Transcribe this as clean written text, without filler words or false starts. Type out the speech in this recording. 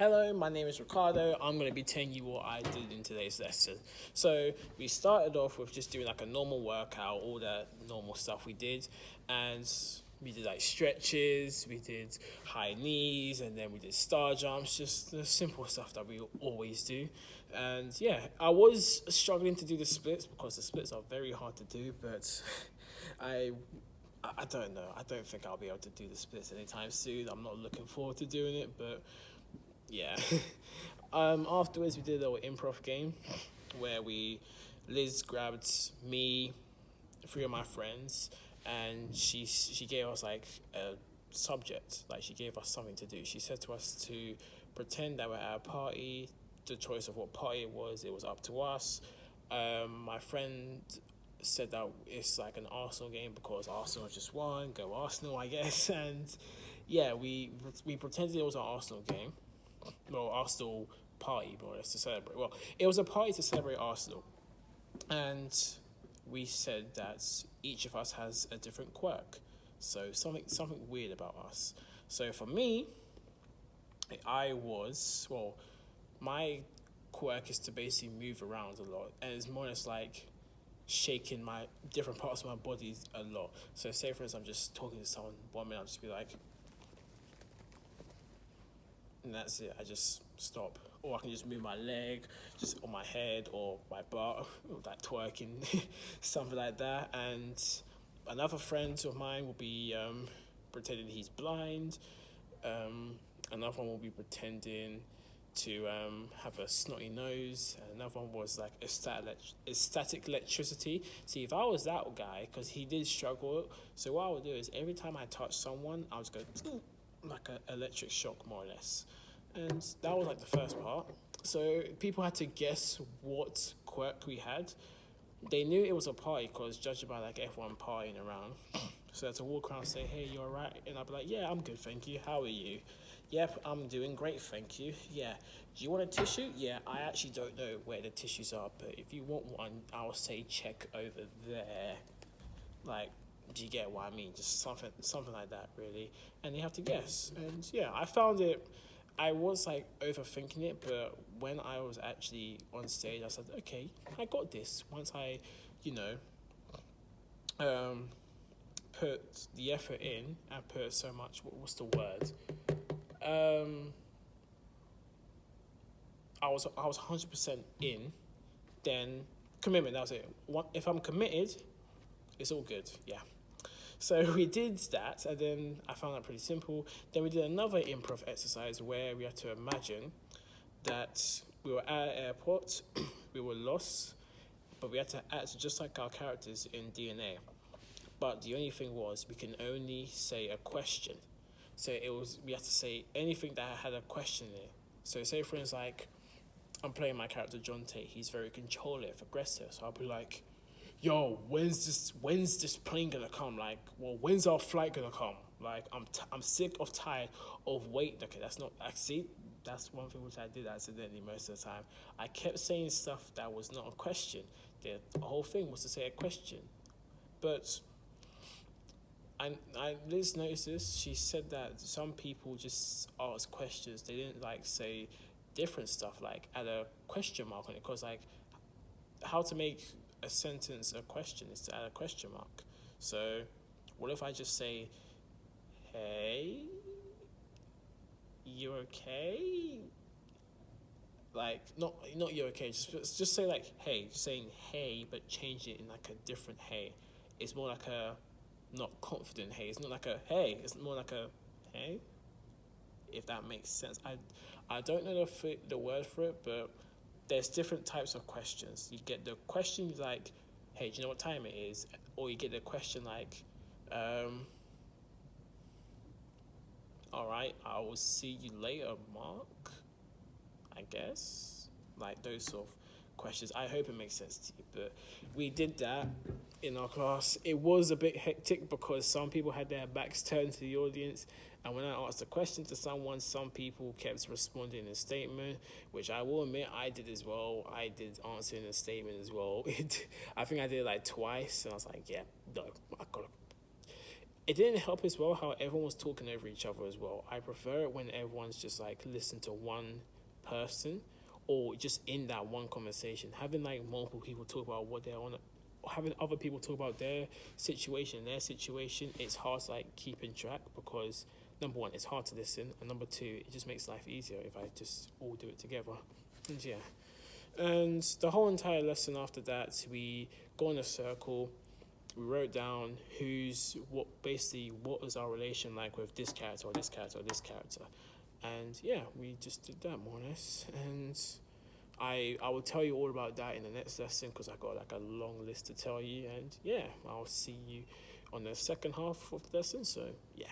Hello, my name is Ricardo. I'm going to be telling you what I did in today's lesson. So, we started off with just doing like a normal workout, all the normal stuff we did, and we did like stretches, we did high knees, and then we did star jumps, just the simple stuff that we always do. And yeah, I was struggling to do the splits because the splits are very hard to do, but I I don't know. I don't think I'll be able to do the splits anytime soon. I'm not looking forward to doing it, but yeah. Afterwards, we did a little improv game where Liz grabbed me, three of my friends, and she gave us like a subject, like she gave us something to do. She said to us to pretend that we're at a party. The choice of what party it was up to us. My friend said that it's like an Arsenal game because Arsenal just won. Go Arsenal, I guess. And yeah, we pretended it was an Arsenal game. Well, Arsenal party, more or less, to celebrate. Well, it was a party to celebrate Arsenal, and we said that each of us has a different quirk. So something weird about us. So for me, my quirk is to basically move around a lot, and it's more or less like shaking my different parts of my body a lot. So say for instance, I'm just talking to someone 1 minute, I'll just be like, and that's it. I just stop, or I can just move my leg, just on my head or my butt, like twerking, something like that. And another friend of mine will be pretending he's blind. Another one will be pretending to have a snotty nose, and another one was like static electricity. See, if I was that guy, because he did struggle, so what I would do is every time I touch someone, I was go like an electric shock, more or less. And that was like the first part. So people had to guess what quirk we had. They knew it was a party because judging by like everyone partying around. So I had to walk around and say, hey, you alright? And I'd be like, yeah, I'm good, thank you. How are you? Yep, I'm doing great, thank you. Yeah. Do you want a tissue? Yeah, I actually don't know where the tissues are, but if you want one, I'll say check over there. Like, do you get what I mean? Just something like that, really. And you have to guess. And yeah, I was like overthinking it, but when I was actually on stage, I said, okay, I got this. Once I, you know, put the effort in and put so much, what's the word? I was 100% in, then commitment, that was it. If I'm committed, it's all good, yeah. So we did that, and then I found that pretty simple. Then we did another improv exercise where we had to imagine that we were at an airport, we were lost, but we had to act just like our characters in DNA. But the only thing was we can only say a question. So we had to say anything that had a question in it. So say for instance, like I'm playing my character John Tate. He's very controlling, aggressive. So I'll be like, yo, when's this plane gonna come? Like, well, when's our flight gonna come? Like, I'm sick of tired of waiting. Okay, that's not. I see. That's one thing which I did accidentally most of the time. I kept saying stuff that was not a question. The whole thing was to say a question, but I Liz noticed this. She said that some people just ask questions. They didn't like say different stuff, like add a question mark on it, because like how to make a sentence a question is to add a question mark. So what if I just say, hey, you okay? Like not you okay, just say like hey, just saying hey, but change it in like a different hey. It's more like a not confident hey. It's not like a hey, it's more like a hey, if that makes sense. I don't know the word for it, but there's different types of questions. You get the question like, hey, do you know what time it is? Or you get the question like, all right, I will see you later, Mark, I guess. Like those sort of questions. I hope it makes sense to you. But we did that in our class. It was a bit hectic because some people had their backs turned to the audience. And when I asked a question to someone, some people kept responding in a statement, which I will admit I did as well. I did answer in a statement as well. I think I did it like twice, and I was like, yeah, no, It didn't help as well how everyone was talking over each other as well. I prefer it when everyone's just like listen to one person, or just in that one conversation, having like multiple people talk about what they're on, having other people talk about their situation. It's hard to like keeping track, because number one, it's hard to listen, and number two, it just makes life easier if I just all do it together. And yeah, and the whole entire lesson after that, we go in a circle. We wrote down what was our relation like with this character or this character or this character, and yeah, we just did that more or less. And I will tell you all about that in the next lesson, because I got like a long list to tell you. And yeah, I'll see you on the second half of the lesson. So yeah.